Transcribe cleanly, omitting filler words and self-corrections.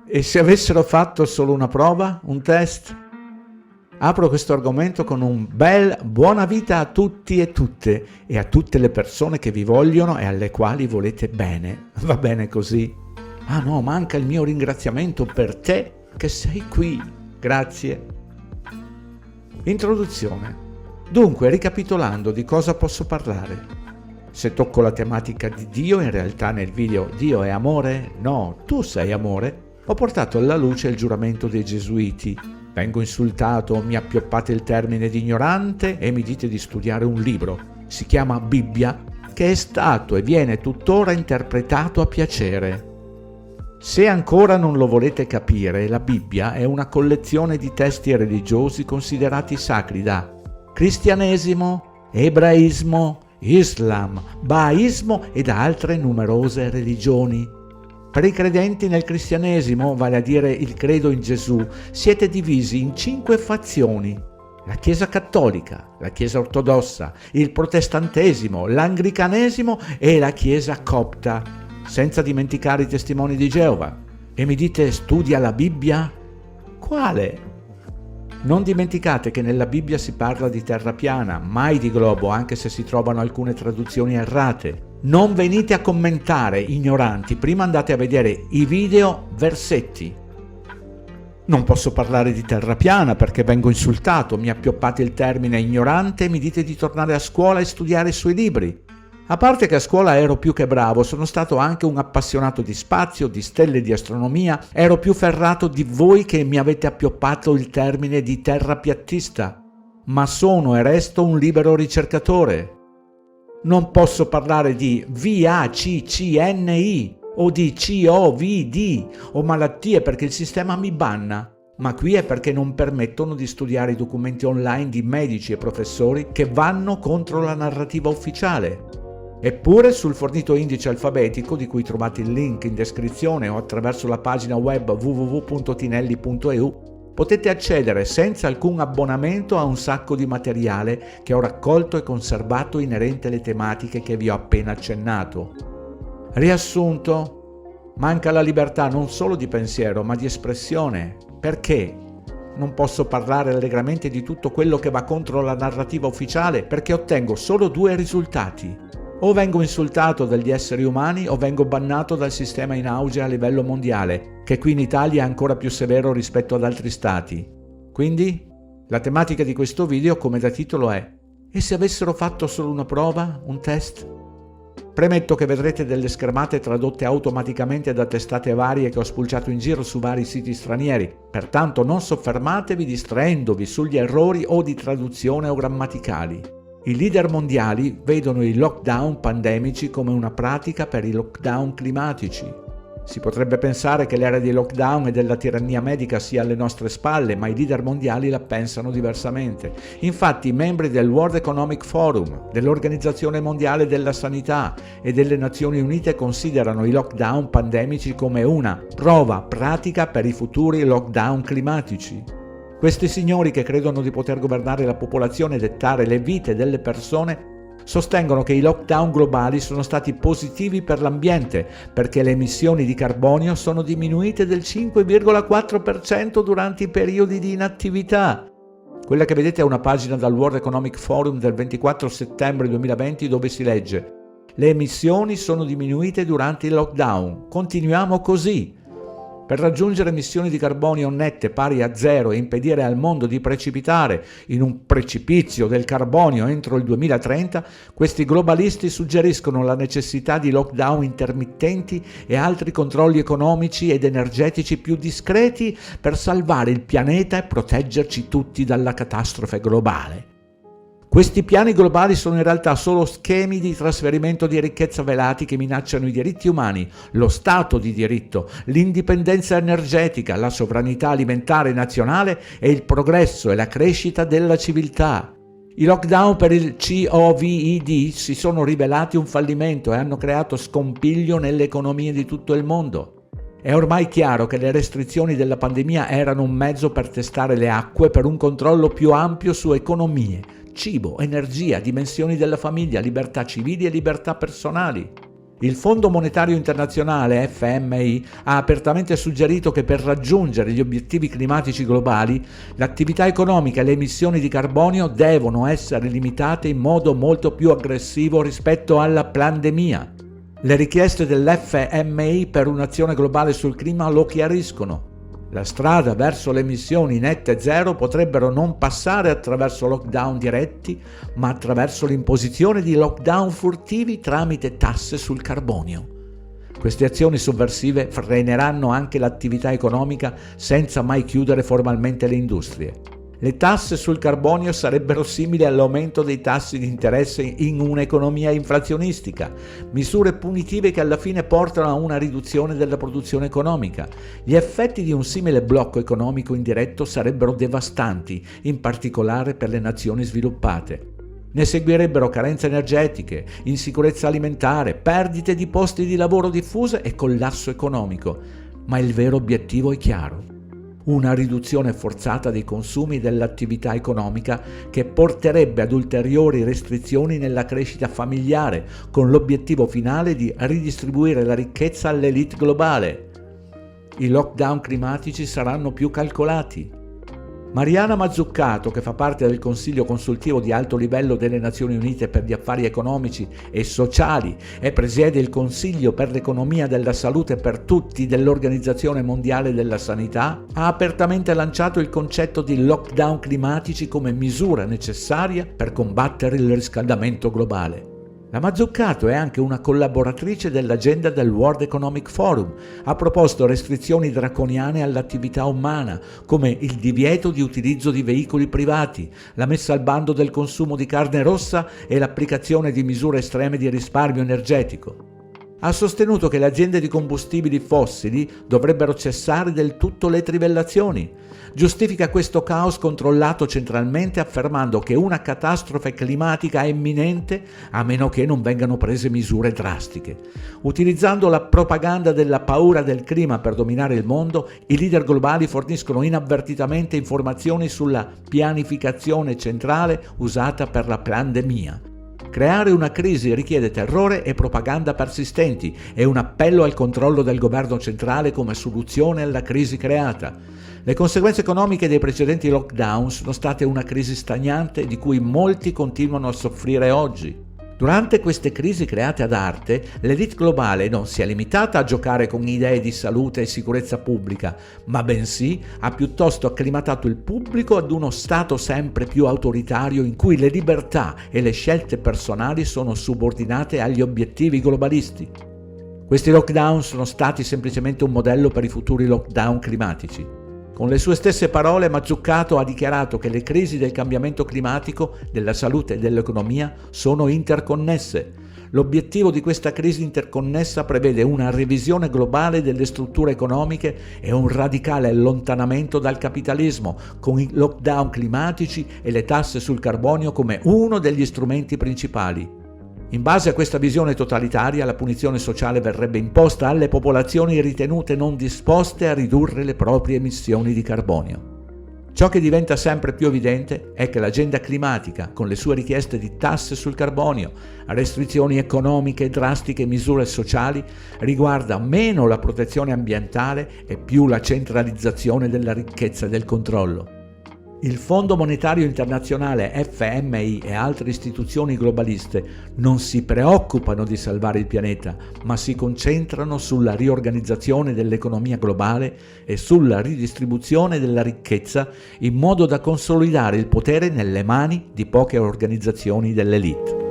E se avessero fatto solo una prova, un test? Apro questo argomento con un bel buona vita a tutti e tutte e a tutte le persone che vi vogliono e alle quali volete bene. Va bene così? Ah no, manca il mio ringraziamento per te che sei qui. Grazie. Introduzione. Dunque, ricapitolando di cosa posso parlare. Se tocco la tematica di Dio, in realtà nel video Dio è amore? No, tu sei amore. Ho portato alla luce il giuramento dei Gesuiti. Vengo insultato, mi appioppate il termine di ignorante e mi dite di studiare un libro. Si chiama Bibbia, che è stato e viene tuttora interpretato a piacere. Se ancora non lo volete capire, la Bibbia è una collezione di testi religiosi considerati sacri da cristianesimo, ebraismo, Islam, bahaismo e da altre numerose religioni. Per i credenti nel cristianesimo, vale a dire il credo in Gesù, siete divisi in 5 fazioni: la Chiesa cattolica, la Chiesa ortodossa, il protestantesimo, l'anglicanesimo e la Chiesa copta, senza dimenticare i testimoni di Geova. E mi dite, studia la Bibbia? Quale? Non dimenticate che nella Bibbia si parla di terra piana, mai di globo, anche se si trovano alcune traduzioni errate. Non venite a commentare, ignoranti, prima andate a vedere i video versetti. Non posso parlare di terra piana perché vengo insultato, mi appioppate il termine ignorante e mi dite di tornare a scuola e studiare i suoi libri. A parte che a scuola ero più che bravo, sono stato anche un appassionato di spazio, di stelle, di astronomia, ero più ferrato di voi che mi avete appioppato il termine di terrapiattista, ma sono e resto un libero ricercatore. Non posso parlare di VACCNI o di COVID o malattie perché il sistema mi banna, ma qui è perché non permettono di studiare i documenti online di medici e professori che vanno contro la narrativa ufficiale. Eppure sul fornito indice alfabetico, di cui trovate il link in descrizione o attraverso la pagina web www.tinelli.eu, potete accedere senza alcun abbonamento a un sacco di materiale che ho raccolto e conservato inerente alle tematiche che vi ho appena accennato. Riassunto: manca la libertà non solo di pensiero ma di espressione. Perché? Non posso parlare allegramente di tutto quello che va contro la narrativa ufficiale perché ottengo solo 2 risultati. O vengo insultato dagli esseri umani o vengo bannato dal sistema in auge a livello mondiale, che qui in Italia è ancora più severo rispetto ad altri stati. Quindi, la tematica di questo video, come da titolo, è: e se avessero fatto solo una prova, un test? Premetto che vedrete delle schermate tradotte automaticamente da testate varie che ho spulciato in giro su vari siti stranieri, pertanto non soffermatevi distraendovi sugli errori o di traduzione o grammaticali. I leader mondiali vedono i lockdown pandemici come una pratica per i lockdown climatici. Si potrebbe pensare che l'era dei lockdown e della tirannia medica sia alle nostre spalle, ma i leader mondiali la pensano diversamente. Infatti i membri del World Economic Forum, dell'Organizzazione Mondiale della Sanità e delle Nazioni Unite considerano i lockdown pandemici come una prova pratica per i futuri lockdown climatici. Questi signori, che credono di poter governare la popolazione e dettare le vite delle persone, sostengono che i lockdown globali sono stati positivi per l'ambiente perché le emissioni di carbonio sono diminuite del 5,4% durante i periodi di inattività. Quella che vedete è una pagina dal World Economic Forum del 24 settembre 2020 dove si legge: le emissioni sono diminuite durante il lockdown, continuiamo così. Per raggiungere emissioni di carbonio nette pari a 0 e impedire al mondo di precipitare in un precipizio del carbonio entro il 2030, questi globalisti suggeriscono la necessità di lockdown intermittenti e altri controlli economici ed energetici più discreti per salvare il pianeta e proteggerci tutti dalla catastrofe globale. Questi piani globali sono in realtà solo schemi di trasferimento di ricchezza velati che minacciano i diritti umani, lo Stato di diritto, l'indipendenza energetica, la sovranità alimentare nazionale e il progresso e la crescita della civiltà. I lockdown per il COVID si sono rivelati un fallimento e hanno creato scompiglio nelle economie di tutto il mondo. È ormai chiaro che le restrizioni della pandemia erano un mezzo per testare le acque per un controllo più ampio su economie, cibo, energia, dimensioni della famiglia, libertà civili e libertà personali. Il Fondo Monetario Internazionale, FMI, ha apertamente suggerito che per raggiungere gli obiettivi climatici globali, l'attività economica e le emissioni di carbonio devono essere limitate in modo molto più aggressivo rispetto alla pandemia. Le richieste dell'FMI per un'azione globale sul clima lo chiariscono. La strada verso le emissioni nette zero potrebbero non passare attraverso lockdown diretti, ma attraverso l'imposizione di lockdown furtivi tramite tasse sul carbonio. Queste azioni sovversive freneranno anche l'attività economica senza mai chiudere formalmente le industrie. Le tasse sul carbonio sarebbero simili all'aumento dei tassi di interesse in un'economia inflazionistica, misure punitive che alla fine portano a una riduzione della produzione economica. Gli effetti di un simile blocco economico indiretto sarebbero devastanti, in particolare per le nazioni sviluppate. Ne seguirebbero carenze energetiche, insicurezza alimentare, perdite di posti di lavoro diffuse e collasso economico. Ma il vero obiettivo è chiaro: una riduzione forzata dei consumi e dell'attività economica che porterebbe ad ulteriori restrizioni nella crescita familiare, con l'obiettivo finale di ridistribuire la ricchezza all'elite globale. I lockdown climatici saranno più calcolati. Mariana Mazzucato, che fa parte del Consiglio consultivo di alto livello delle Nazioni Unite per gli affari economici e sociali e presiede il Consiglio per l'economia della salute per tutti dell'Organizzazione Mondiale della Sanità, ha apertamente lanciato il concetto di lockdown climatici come misura necessaria per combattere il riscaldamento globale. La Mazzucato è anche una collaboratrice dell'agenda del World Economic Forum. Ha proposto restrizioni draconiane all'attività umana, come il divieto di utilizzo di veicoli privati, la messa al bando del consumo di carne rossa e l'applicazione di misure estreme di risparmio energetico. Ha sostenuto che le aziende di combustibili fossili dovrebbero cessare del tutto le trivellazioni. Giustifica questo caos controllato centralmente affermando che una catastrofe climatica è imminente a meno che non vengano prese misure drastiche. Utilizzando la propaganda della paura del clima per dominare il mondo, i leader globali forniscono inavvertitamente informazioni sulla pianificazione centrale usata per la pandemia. Creare una crisi richiede terrore e propaganda persistenti e un appello al controllo del governo centrale come soluzione alla crisi creata. Le conseguenze economiche dei precedenti lockdown sono state una crisi stagnante di cui molti continuano a soffrire oggi. Durante queste crisi create ad arte, l'elite globale non si è limitata a giocare con idee di salute e sicurezza pubblica, ma bensì ha piuttosto acclimatato il pubblico ad uno stato sempre più autoritario in cui le libertà e le scelte personali sono subordinate agli obiettivi globalisti. Questi lockdown sono stati semplicemente un modello per i futuri lockdown climatici. Con le sue stesse parole, Mazzucato ha dichiarato che le crisi del cambiamento climatico, della salute e dell'economia sono interconnesse. L'obiettivo di questa crisi interconnessa prevede una revisione globale delle strutture economiche e un radicale allontanamento dal capitalismo, con i lockdown climatici e le tasse sul carbonio come uno degli strumenti principali. In base a questa visione totalitaria, la punizione sociale verrebbe imposta alle popolazioni ritenute non disposte a ridurre le proprie emissioni di carbonio. Ciò che diventa sempre più evidente è che l'agenda climatica, con le sue richieste di tasse sul carbonio, restrizioni economiche e drastiche misure sociali, riguarda meno la protezione ambientale e più la centralizzazione della ricchezza e del controllo. Il Fondo Monetario Internazionale FMI e altre istituzioni globaliste non si preoccupano di salvare il pianeta, ma si concentrano sulla riorganizzazione dell'economia globale e sulla ridistribuzione della ricchezza in modo da consolidare il potere nelle mani di poche organizzazioni dell'elite.